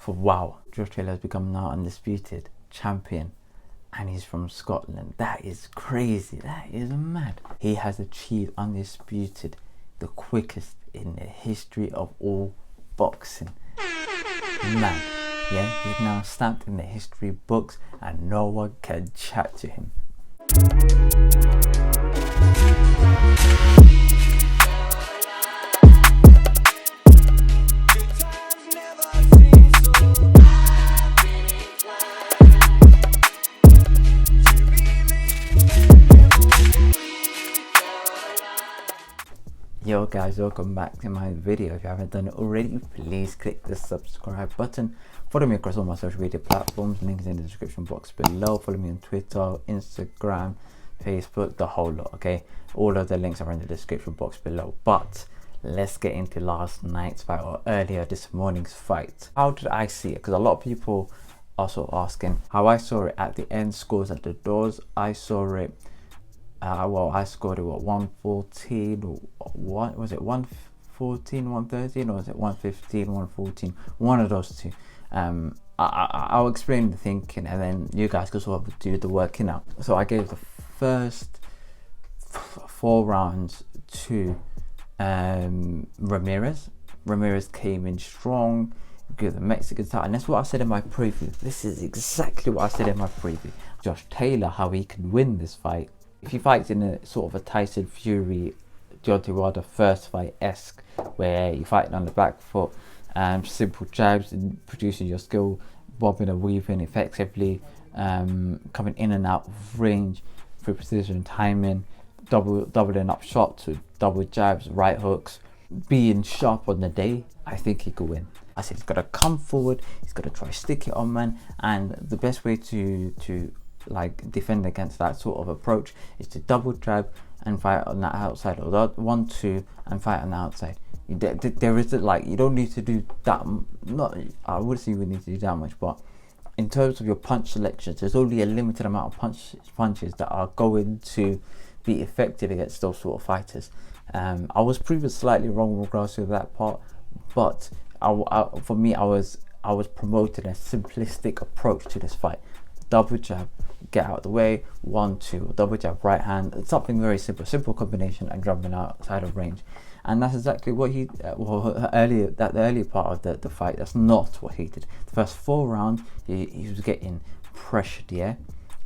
For wow, Josh Taylor has become now undisputed champion, and he's from Scotland. That is crazy. That is mad. He has achieved undisputed, the quickest in the history of all boxing. Mad. Yeah, he's now stamped in the history books, and no one can chat to him. Yo guys, welcome back to my video. If you haven't done it already, please click the subscribe button. Follow me across all my social media platforms, links in the description box below. Follow me on Twitter, Instagram, Facebook, the whole lot, okay? All of the links are in the description box below. But let's get into last night's fight, or earlier this morning's fight. How did I see it? Because a lot of people are sort of asking how I saw it at the end, scores at the doors. I saw it well, I scored it, what, 114 or what was it, 114, 113, or was it 115, 114? One of those two. I'll explain the thinking, and then you guys can sort of do the working out. So I gave the first 4 rounds to Ramirez. Ramirez came in strong, give the Mexican title, and that's what I said in my preview. This is exactly what I said in my preview. Josh Taylor, how he could win this fight. If he fights in a sort of a Tyson Fury, Deontay Wilder first fight-esque, where you're fighting on the back foot, simple jabs and producing your skill, bobbing and weaving effectively, coming in and out of range through precision and timing, doubling up shots with double jabs, right hooks, being sharp on the day, I think he could win. I said he's got to come forward, he's got to try stick it on man, and the best way to like defend against that sort of approach is to double jab and fight on that outside, or 1-2 and fight on the outside. There isn't, like, you don't need to do that, not, I would say you would need to do that much, but in terms of your punch selections, there's only a limited amount of punches that are going to be effective against those sort of fighters. I was proven slightly wrong with regards to that part, but for me, I was promoting a simplistic approach to this fight. Double jab, get out of the way, 1-2, double jab, right hand. It's something very simple combination, and drumming outside of range. And that's exactly what he the earlier part of the fight, that's not what he did. The first 4 rounds, he was getting pressured, yeah,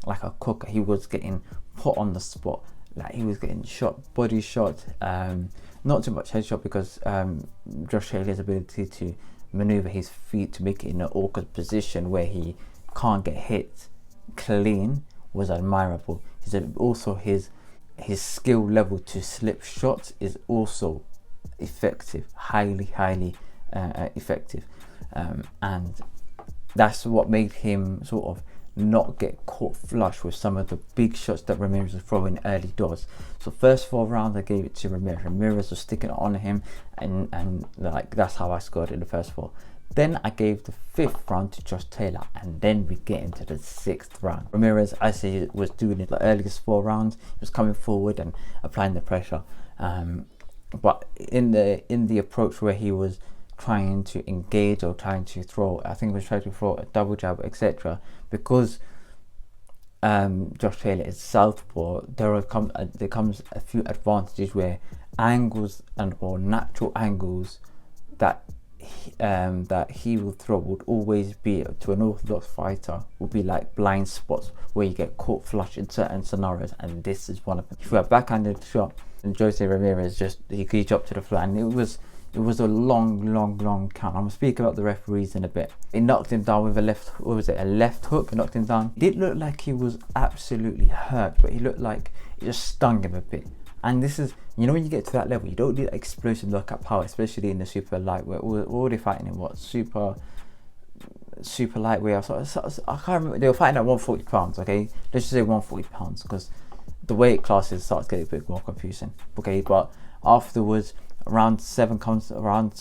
like a cooker. He was getting put on the spot, like he was getting shot, body shot, not too much headshot, because Josh Taylor's ability to maneuver his feet to make it in an awkward position where he can't get hit clean was admirable. Also his skill level to slip shots is also effective, highly effective, and that's what made him sort of not get caught flush with some of the big shots that Ramirez was throwing early doors. So first 4 rounds I gave it to Ramirez. Ramirez was sticking it on him, and like that's how I scored in the first 4. Then I gave the 5th round to Josh Taylor, and then we get into the 6th round. Ramirez, I say, was doing it the earliest 4 rounds. He was coming forward and applying the pressure. But in the approach where he was trying to engage or trying to throw, I think he was trying to throw a double jab, etc. Because Josh Taylor is southpaw, there comes a few advantages where angles or natural angles that he will throw would always be, to an orthodox fighter, would be like blind spots where you get caught flush in certain scenarios, and this is one of them. If you a backhanded shot, and Jose Ramirez he dropped to the floor, and it was a long count. I'm gonna speak about the referees in a bit. He knocked him down with a left hook. It knocked him down. It didn't look like he was absolutely hurt, but he looked like it just stung him a bit. And this is, you know, when you get to that level, you don't need explosive knockout power, especially in the super lightweight. We're already fighting in what, super lightweight. I can't remember. They were fighting at 140 pounds. Okay, let's just say 140 pounds, because the weight classes starts getting a bit more confusing. Okay, but afterwards, round 7 comes along,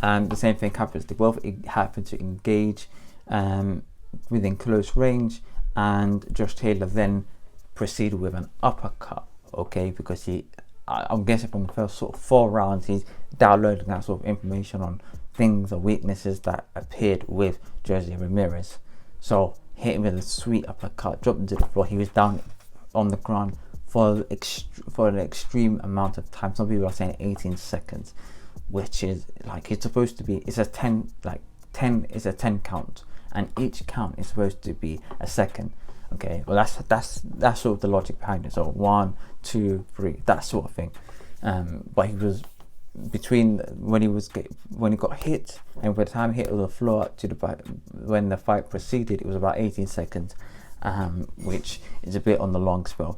and the same thing happens. They both happen to engage within close range, and Josh Taylor then proceeded with an uppercut, okay, because I'm guessing from the first sort of 4 rounds he's downloading that sort of information on things or weaknesses that appeared with Jose Ramirez. So hit him with a sweet uppercut, dropped him to the floor. He was down on the ground for an extreme amount of time. Some people are saying 18 seconds, which is like, it's supposed to be, it's a 10 is a 10 count, and each count is supposed to be a second. Okay, well that's sort of the logic behind it. So 1, 2, 3, that sort of thing. But he was between when he got hit and by the time he hit the floor to when the fight proceeded, it was about 18 seconds, which is a bit on the long spell.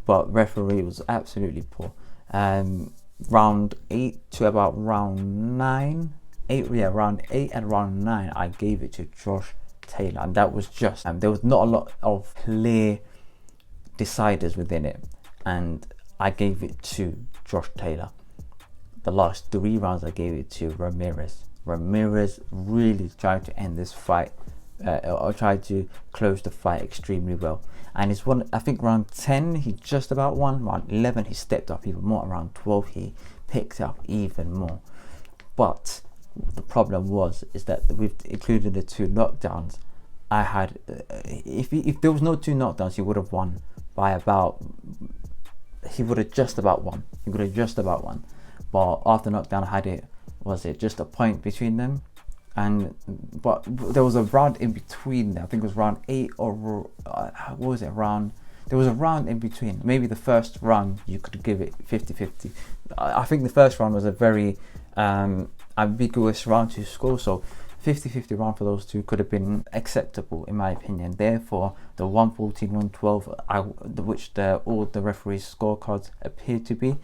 But referee was absolutely poor. Round 8 to about round 9, round 8 and round 9, I gave it to Josh Taylor, and that was just there was not a lot of clear deciders within it, and I gave it to Josh Taylor. The last 3 rounds I gave it to Ramirez. Ramirez really tried to end this fight, or tried to close the fight extremely well. And it's one, I think round 10 he just about won. Round 11 he stepped up even more. Around 12 he picked up even more. But the problem is that we've included the 2 knockdowns. I had if there was no 2 knockdowns, he would have won by about. He would have just about won. But after knockdown, I had was it just a point between them, but there was a round in between there. I think it was round 8 or what was it, round. There was a round in between. Maybe the first round you could give it 50-50. I think the first round was a very ambiguous round to score, so 50-50 round for those 2 could have been acceptable in my opinion. Therefore, the 114-112, which all the referees' scorecards appear to be,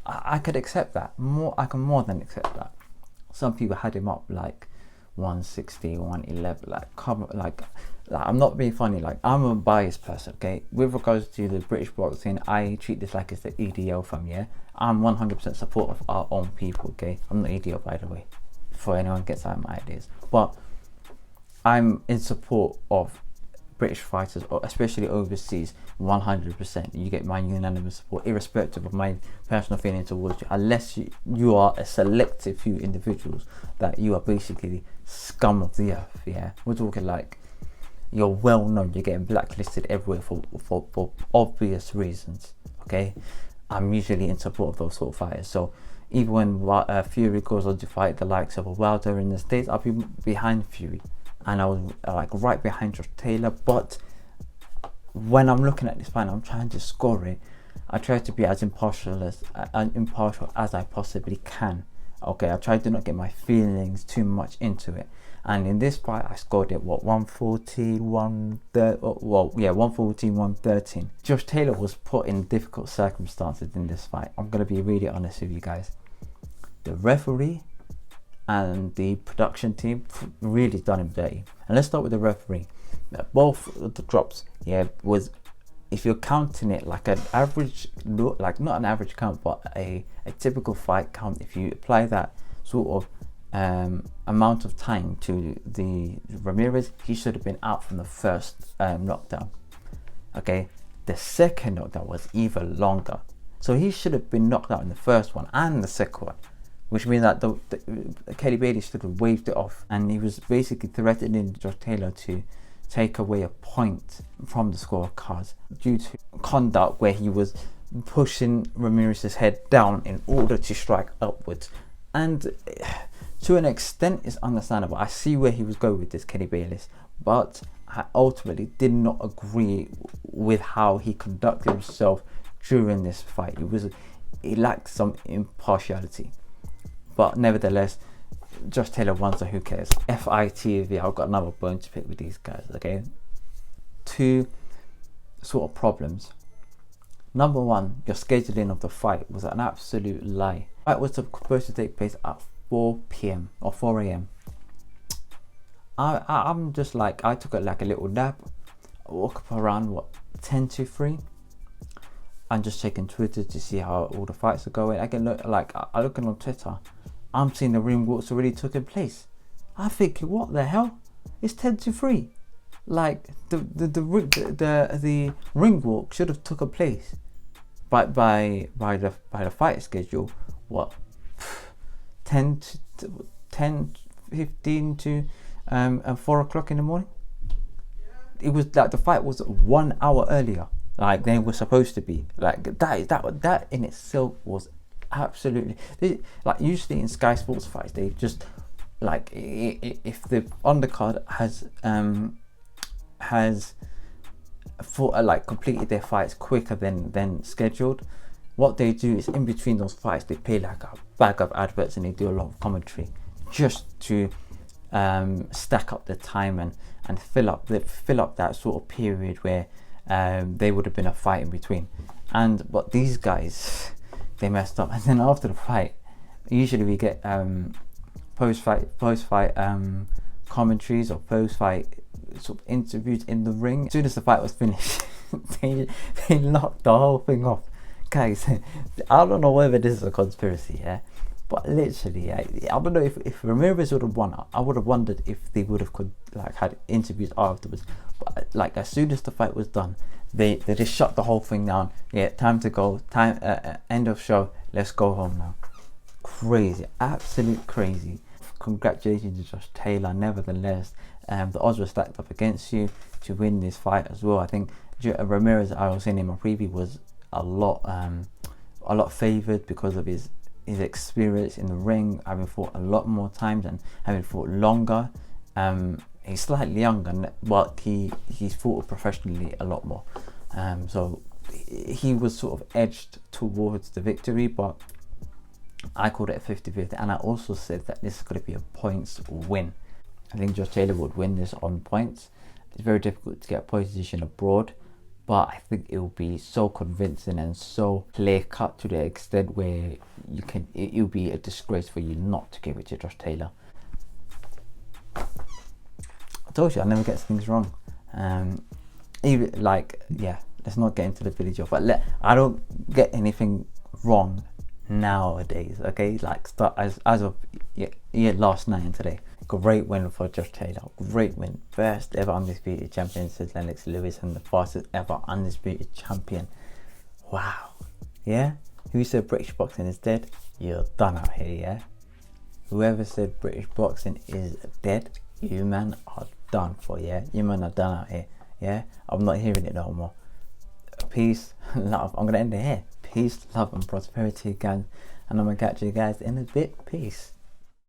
I could accept that. I can more than accept that. Some people had him up like 160, 111. Like I'm not being funny. Like, I'm a biased person, okay? With regards to the British boxing, I treat this like it's the EDL fam, yeah? I'm 100% support of our own people, okay? I'm not EDL, by the way, before anyone gets out of my ideas. But I'm in support of British fighters, or especially overseas, 100%. You get my unanimous support, irrespective of my personal feeling towards you, unless you are a selective few individuals that you are basically scum of the earth. Yeah, we're talking like you're well known, you're getting blacklisted everywhere for obvious reasons. Okay, I'm usually in support of those sort of fighters. So even when Fury goes on to fight the likes of a Wilder in the States, I'll be behind Fury. And I was like right behind Josh Taylor. But when I'm looking at this fight, I'm trying to score it. I try to be as impartial as I possibly can. Okay, I try to not get my feelings too much into it. And in this fight, I scored it 114, 113. Josh Taylor was put in difficult circumstances in this fight. I'm gonna be really honest with you guys. The referee and the production team really done him dirty. And let's start with the referee. Both of the drops, was, if you're counting it like an average, like not an average count, but a typical fight count, if you apply that sort of amount of time to the Ramirez, he should have been out from the first knockdown. Okay, the second knockdown was even longer, so he should have been knocked out in the first one and the second one, which means that the Kelly Bailey should have waved it off, and he was basically threatening Josh Taylor to take away a point from the scorecards due to conduct where he was pushing Ramirez's head down in order to strike upwards. And to an extent, it's understandable. I see where he was going with this, Kenny Bayless, but I ultimately did not agree with how he conducted himself during this fight. It lacked some impartiality. But nevertheless, Josh Taylor won, so who cares? FITV, I've got another bone to pick with these guys, okay? 2 sort of problems. Number 1, your scheduling of the fight was an absolute lie. The fight was supposed to take place at 4 p.m. or 4 a.m. I'm just like, I took like a little nap. I woke up around 10 to 3. I'm just checking Twitter to see how all the fights are going. I can look, like, I looking on Twitter, I'm seeing the ring walks already taking place. I think, what the hell? It's 10 to 3. Like the ring walk should have taken place by the fight schedule. What, 10 10:15 to 4 o'clock in the morning. It was like the fight was 1 hour earlier, like than it was supposed to be. Like that in itself was absolutely, like usually in Sky Sports fights they just like, if the undercard has like completed their fights quicker than scheduled, what they do is in between those fights they pay like a bag of adverts and they do a lot of commentary just to stack up the time and fill up that sort of period where they would have been a fight in between. But these guys, they messed up. And then after the fight, usually we get post-fight commentaries or post-fight sort of interviews in the ring. As soon as the fight was finished, they locked the whole thing off. Guys, I don't know whether this is a conspiracy, yeah, but literally, I don't know if Ramirez would have won. I would have wondered if they would have had interviews afterwards. But like as soon as the fight was done, they just shut the whole thing down. Yeah, time to go. Time end of show. Let's go home now. Crazy, absolute crazy. Congratulations to Josh Taylor. Nevertheless, the odds were stacked up against you to win this fight as well. I think Ramirez, I was saying in my preview, was a lot favoured because of his experience in the ring, having fought a lot more times and having fought longer. He's slightly younger, but he's fought professionally a lot more. So he was sort of edged towards the victory, but I called it a 50-50, and I also said that this is going to be a points win. I think Josh Taylor would win this on points. It's very difficult to get a position abroad, but I think it will be so convincing and so clear cut to the extent where it'll be a disgrace for you not to give it to Josh Taylor. I told you I never get things wrong. Even let's not get into the village of, but I don't get anything wrong nowadays. Okay, like as of last night and today. Great win for Josh Taylor. Great win. First ever undisputed champion since Lennox Lewis, and the fastest ever undisputed champion. Wow. Yeah? Who said British boxing is dead? You're done out here, yeah? Whoever said British boxing is dead, you man are done for, yeah? You man are done out here, yeah? I'm not hearing it no more. Peace, love. I'm going to end it here. Peace, love and prosperity, guys. And I'm going to catch you guys in a bit. Peace.